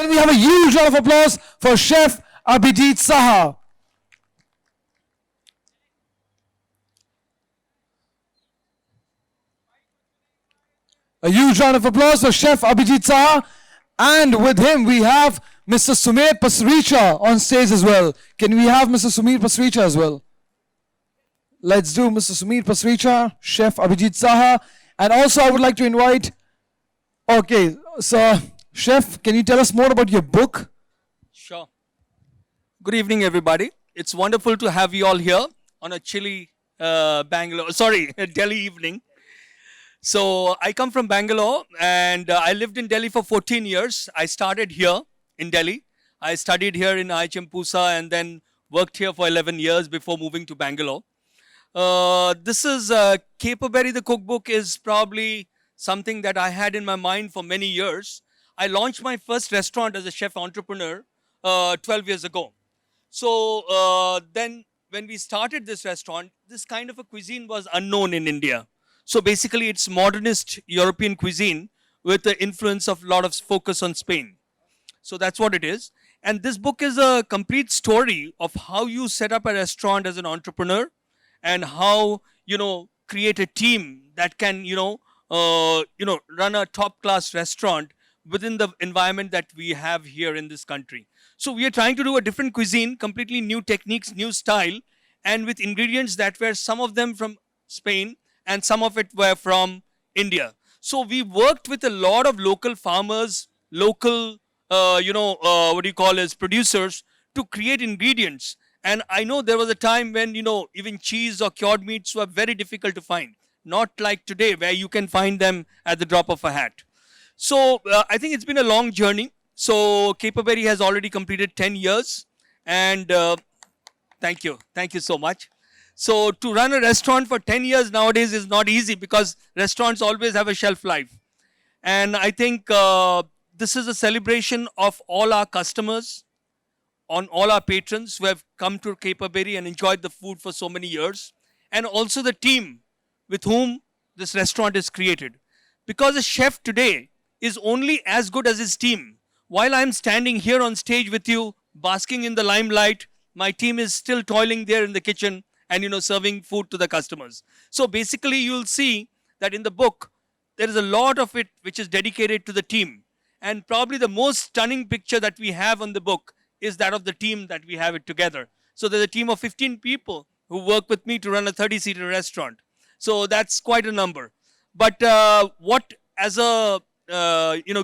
Can we have a huge round of applause for Chef Abhijit Saha? A huge round of applause for Chef Abhijit Saha. And with him, we have Mr. Sumit Pasricha on stage as well. Can we have Mr. Sumit Pasricha as well? Let's do Mr. Sumit Pasricha, Chef Abhijit Saha. And also, I would like to invite... Okay, so, Chef, can you tell us more about your book? Sure. Good evening, everybody. It's wonderful to have you all here on a chilly Delhi evening. So I come from Bangalore and I lived in Delhi for 14 years. I started here in Delhi. I studied here in IHM Pusa and then worked here for 11 years before moving to Bangalore. This is CAPERBERRY, the cookbook, is probably something that I had in my mind for many years. I launched my first restaurant as a chef entrepreneur 12 years ago. So then when we started this restaurant, this kind of a cuisine was unknown in India. So basically it's modernist European cuisine with the influence of a lot of focus on Spain. So that's what it is. And this book is a complete story of how you set up a restaurant as an entrepreneur and how, create a team that can, run a top-class restaurant within the environment that we have here in this country. So we are trying to do a different cuisine, completely new techniques, new style, and with ingredients that were some of them from Spain and some of it were from India. So we worked with a lot of local farmers, local, producers to create ingredients. And I know there was a time when, even cheese or cured meats were very difficult to find. Not like today where you can find them at the drop of a hat. So I think it's been a long journey. So CAPERBERRY has already completed 10 years. And thank you. Thank you so much. So to run a restaurant for 10 years nowadays is not easy because restaurants always have a shelf life. And I think this is a celebration of all our customers, on all our patrons who have come to CAPERBERRY and enjoyed the food for so many years. And also the team with whom this restaurant is created. Because a chef today is only as good as his team. While I'm standing here on stage with you, basking in the limelight, my team is still toiling there in the kitchen and serving food to the customers. So basically you'll see that in the book, there is a lot of it which is dedicated to the team. And probably the most stunning picture that we have on the book is that of the team that we have it together. So there's a team of 15 people who work with me to run a 30-seater restaurant. So that's quite a number. But what as a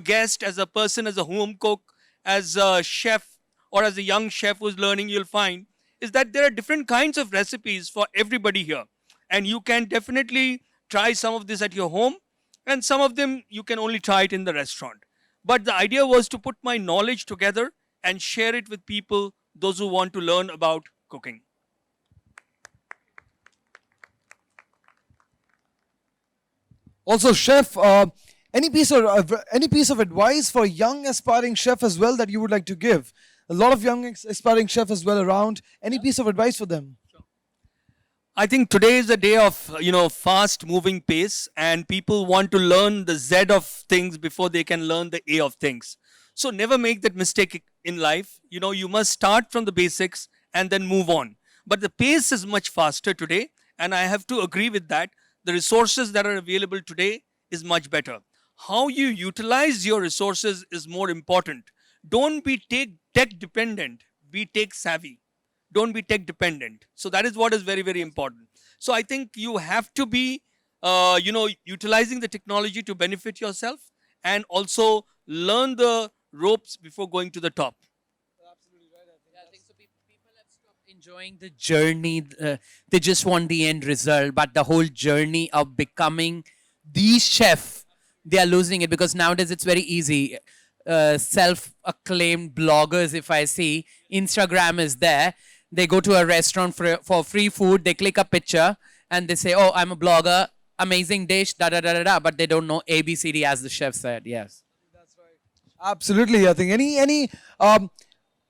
guest, as a person, as a home cook, as a chef, or as a young chef who's learning, you'll find is that there are different kinds of recipes for everybody here. And you can definitely try some of this at your home, and some of them you can only try it in the restaurant. But the idea was to put my knowledge together and share it with people, those who want to learn about cooking. Also, Chef, any piece of advice for young aspiring chef as well that you would like to give? A lot of young aspiring chefs as well around. Any piece of advice for them? Sure. I think today is a day of fast moving pace, and people want to learn the Z of things before they can learn the A of things. So never make that mistake in life. You must start from the basics and then move on. But the pace is much faster today, and I have to agree with that. The resources that are available today is much better. How you utilize your resources is more important. Don't be tech dependent, be tech savvy. Don't be tech dependent. So that is what is very, very important. So I think you have to be, utilizing the technology to benefit yourself and also learn the ropes before going to the top. Absolutely right. I think so. People have stopped enjoying the journey. They just want the end result, but the whole journey of becoming the chef, they are losing it because nowadays it's very easy. Self-acclaimed bloggers, if I see, Instagram is there. They go to a restaurant for free food. They click a picture and they say, "Oh, I'm a blogger. Amazing dish, da da da da da." But they don't know ABCD, as the chef said. Yes. That's right. Absolutely. I think any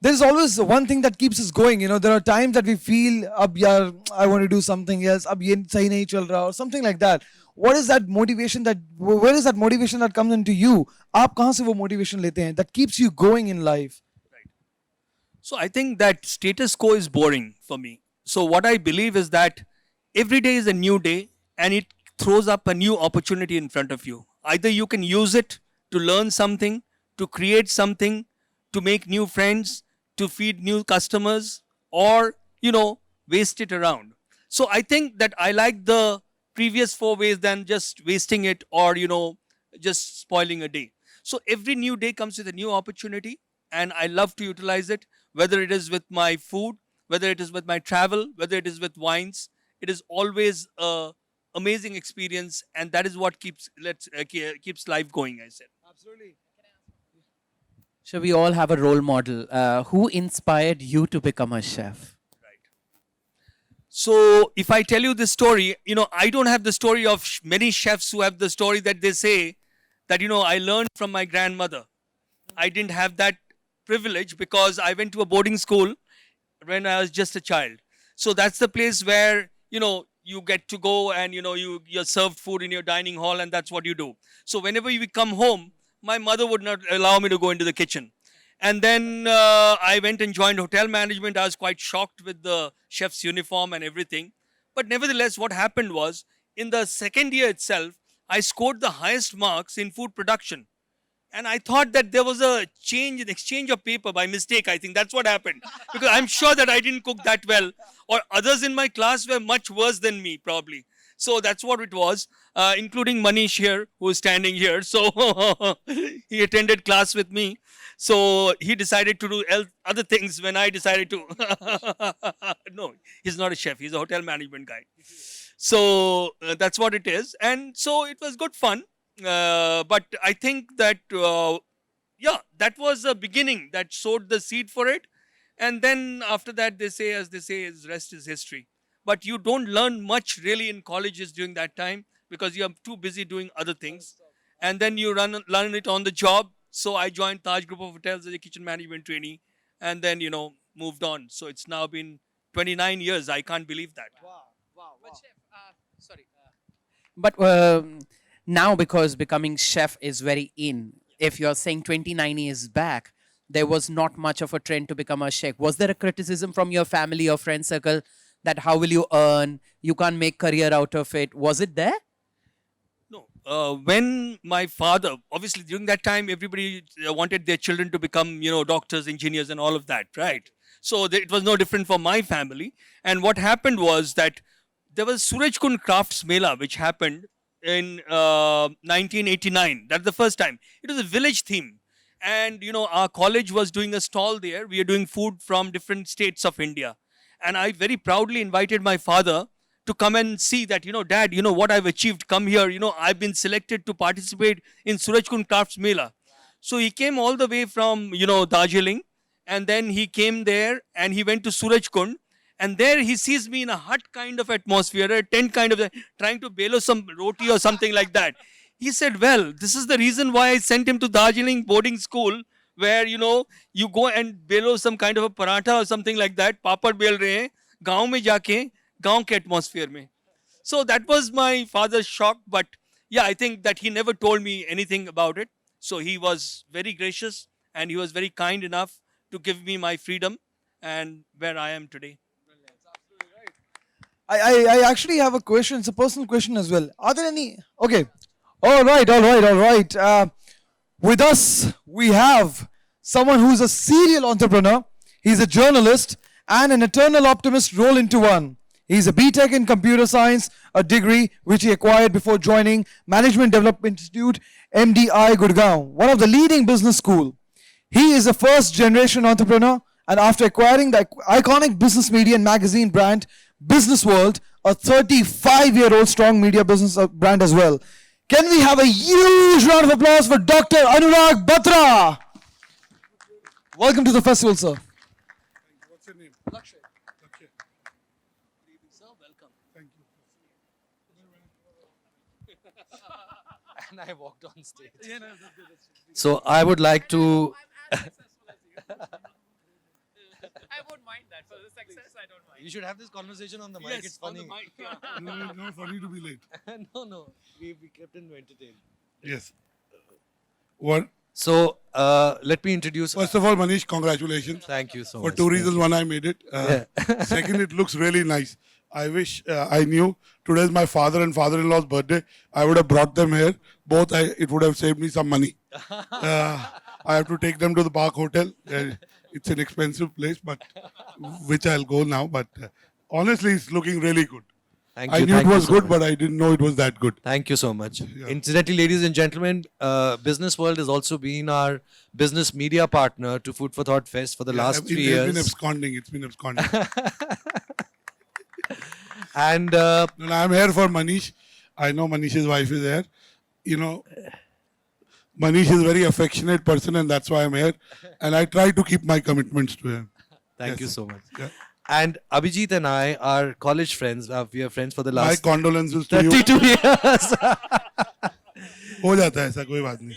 there's always one thing that keeps us going. You know, there are times that we feel, ab yaar, I want to do something else, ab ye sahi nahi chal raha, or something like that. What is that motivation that, where is that motivation that comes into you? आप कहाँ से वो motivation लेते हैं that keeps you going in life? So I think that status quo is boring for me. So what I believe is that every day is a new day and it throws up a new opportunity in front of you. Either you can use it to learn something, to create something, to make new friends, to feed new customers, or, waste it around. So I think that I like the previous 4 ways than just wasting it or, just spoiling a day. So every new day comes with a new opportunity and I love to utilize it, whether it is with my food, whether it is with my travel, whether it is with wines. It is always a amazing experience, and that is what keeps life going. I said. Absolutely. So we all have a role model. Who inspired you to become a chef? So if I tell you this story, I don't have the story of many chefs who have the story that they say that I learned from my grandmother. I didn't have that privilege because I went to a boarding school when I was just a child. So that's the place where you get to go and you're served food in your dining hall, and that's what you do. So whenever we come home, my mother would not allow me to go into the kitchen. And then I went and joined hotel management. I was quite shocked with the chef's uniform and everything. But nevertheless, what happened was in the second year itself, I scored the highest marks in food production. And I thought that there was a change, an exchange of paper by mistake. I think that's what happened. Because I'm sure that I didn't cook that well. Or others in my class were much worse than me, probably. So that's what it was, including Manish here, who is standing here. So he attended class with me. So he decided to do other things when I decided to. No, he's not a chef. He's a hotel management guy. So that's what it is. And so it was good fun. But I think that, that was a beginning that sowed the seed for it. And then after that, as they say, is rest is history. But you don't learn much really in colleges during that time because you are too busy doing other things. And then you learn it on the job. So I joined Taj Group of Hotels as a kitchen management trainee and then, moved on. So it's now been 29 years. I can't believe that. But chef, sorry. But now, because becoming chef is very in, if you're saying 29 years back, there was not much of a trend to become a chef. Was there a criticism from your family or friend circle that how will you earn? You can't make career out of it. Was it there? No. When my father, obviously during that time, everybody wanted their children to become, doctors, engineers, and all of that, right? So it was no different for my family. And what happened was that there was Surajkund Crafts Mela, which happened in 1989. That's the first time. It was a village theme. And, our college was doing a stall there. We are doing food from different states of India. And I very proudly invited my father to come and see that, Dad, what I've achieved, come here. I've been selected to participate in Surajkund Crafts Mela. So he came all the way from, Darjeeling. And then he came there and he went to Surajkund. And there he sees me in a hut kind of atmosphere, a tent kind of, trying to belo some roti or something like that. He said, well, this is the reason why I sent him to Darjeeling boarding school, where, you go and belo some kind of a paratha or something like that. Papad bel rahe hain, gaon mein jaake, gaon ke atmosphere mein. So that was my father's shock. But yeah, I think that he never told me anything about it. So he was very gracious and he was very kind enough to give me my freedom and where I am today. I actually have a question. It's a personal question as well. Are there any? Okay. All right. With us, we have someone who's a serial entrepreneur. He's a journalist and an eternal optimist roll into one. He's a BTech in computer science, a degree which he acquired before joining Management Development Institute, MDI Gurgaon, one of the leading business school. He is a first generation entrepreneur, and after acquiring the iconic business media and magazine brand Business World, a 35-year-old strong media business brand as well. Can we have a huge round of applause for Dr. Anurag Batra? Welcome to the festival, sir. What's your name? Lakshay. Lakshay. Sir, welcome. Thank you. And I walked on stage. Yeah, no, that's good. So I would like to mind that. For the success, I don't mind. You should have this conversation on the mic. Yes, It's on the funny. mic, yeah. No, no, funny to be late. No. We kept him entertained. Yes. One. So let me introduce. First of all, Manish, congratulations. Thank you so For much. two Thank reasons. you. One, I made it. Second, it looks really nice. I wish I knew. Today's my father and father-in-law's birthday. I would have brought them here. Both, it would have saved me some money. I have to take them to the Park Hotel. It's an expensive place, but which I'll go now. But honestly, it's looking really good. Thank I you. knew it Thank you was so good, much. but I didn't know it was that good. Thank you so much. Incidentally, ladies and gentlemen, Business World has also been our business media partner to Food for Thought Fest for the last 3 It's years. been absconding. It's been absconding. And And I'm here for Manish. I know Manish's wife is there. You know, Manish is a very affectionate person, and that's why I'm here. And I try to keep my commitments to him. thank Yes. you so much. Yeah. And Abhijit and I are college friends. We are friends for the My last condolences to you. 32 years. हो जाता है ऐसा कोई बात नहीं.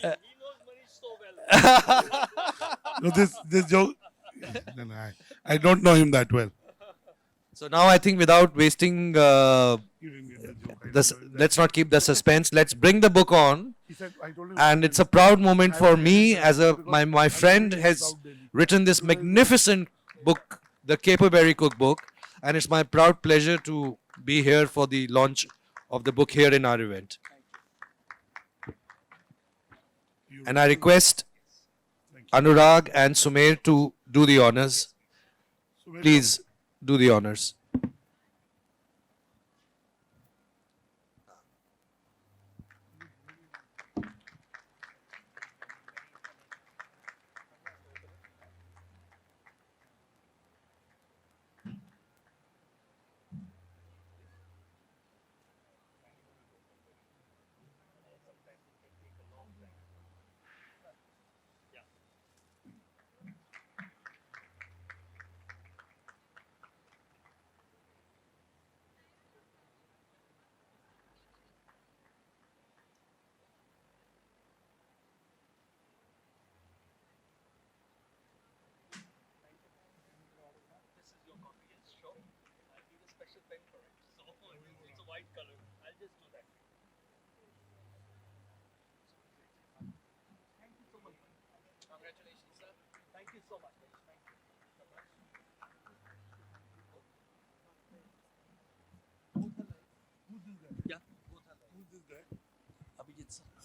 No, this joke. No, I don't know him that well. So now I think without wasting, You didn't get the joke. let's not keep the suspense. Let's bring the book on. He said, I told you. And it's a proud moment for me as my friend has written this magnificent book, the CAPERBERRY cookbook, and it's my proud pleasure to be here for the launch of the book here in our event. And I request Anurag and Sumer to do the honors. Please do the honors.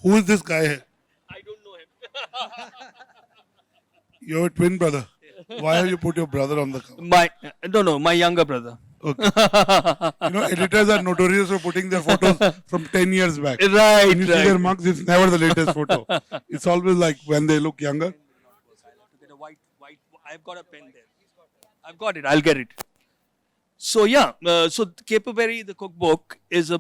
Who is this guy? I don't know him. You're a twin brother. Why have you put your brother on the cover? My younger brother. Okay. You know, editors are notorious for putting their photos from 10 years back. Right, When you see their mugs, it's never the latest photo. It's always like when they look younger. Get a white. I've got a pen there. I've got it. I'll get it. So yeah, so CAPERBERRY, the cookbook, is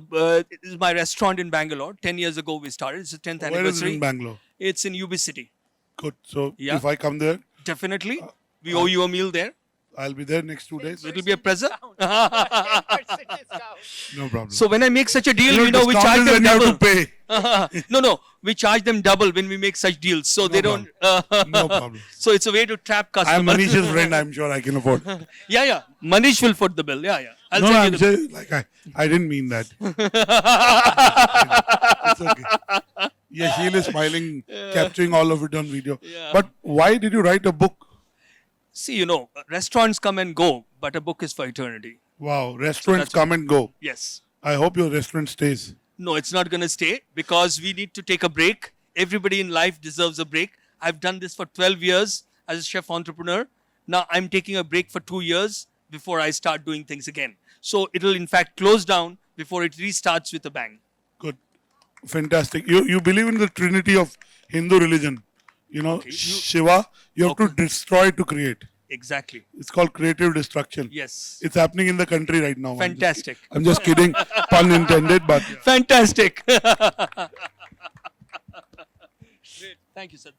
my restaurant in Bangalore. 10 years ago we started. It's the 10th Where is it anniversary. in Bangalore? It's in UB City. Good. So Yeah. if I come there, Definitely, we owe you a meal there. I'll be there next 2 days. It'll be a present. 10% discount. No problem. So when I make such a deal, You know, we discount charge is them when you have double. to pay. No, we charge them double when we make such deals. So they don't. No problem. So it's a way to trap customers. I'm Manish's friend. I'm sure I can afford. Yeah. Manish will foot the bill. Yeah. I'll No, send I'm you the saying, like, I didn't mean that. It's okay. Yeah, Sheil is smiling, capturing all of it on video. Yeah. But why did you write a book? See, restaurants come and go, but a book is for eternity. Wow, restaurants that's- come and go. Yes. I hope your restaurant stays. No, it's not going to stay because we need to take a break. Everybody in life deserves a break. I've done this for 12 years as a chef entrepreneur. Now I'm taking a break for 2 years before I start doing things again. So it'll in fact close down before it restarts with a bang. Good. Fantastic. You believe in the trinity of Hindu religion. You know, Shiva, you have to destroy to create. Exactly. It's called creative destruction. Yes. It's happening in the country right now. Fantastic. I'm just kidding. Pun intended, but Fantastic. Great. Thank you, sir.